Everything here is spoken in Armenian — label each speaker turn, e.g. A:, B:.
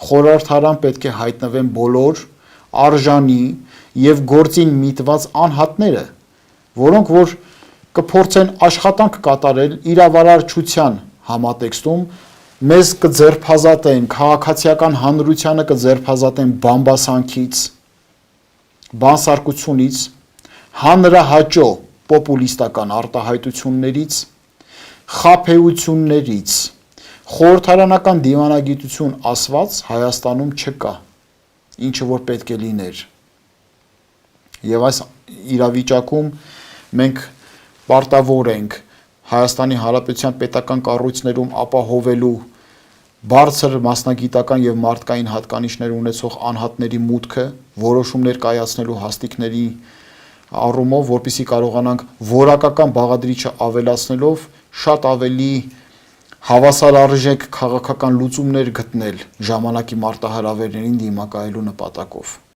A: խորհրդարան պետք է հայտնվեն բոլոր արժանի եւ գործին միտված անհատները, որոնք որ կփորձեն աշխատանք կատարել իրավարարչության համատեքստում, մեզ կձերբազատեն, քաղաքացիական հանրությանը կձերբազատեն բամբասանքից, բանսարկությունից, հանրահաճո պոպուլիստական արտահայտություններից, խաբեություններից, խորհրդարանական դիվանագիտություն ասված Հայաստանում չկա, ինչը որ պետք է լիներ։ Եվ այս իրավիճակում մենք պարտավոր ենք Հայաստանի Հանրապետության պետական կառույցներում ապահովելու բարձր մասնագիտական եւ մարդկային հատկանիշներ ունեցող անհատների մուտքը, որոշումներ կայացնելու հաստիկների առումով, որպեսզի կարողանանք որակական բաղադրիչը ավելացնելով շատ ավելի հավասարարժեք քաղաքական լուծումներ գտնել ժամանակի մարտահրավերներին դիմակայելու նպատակով։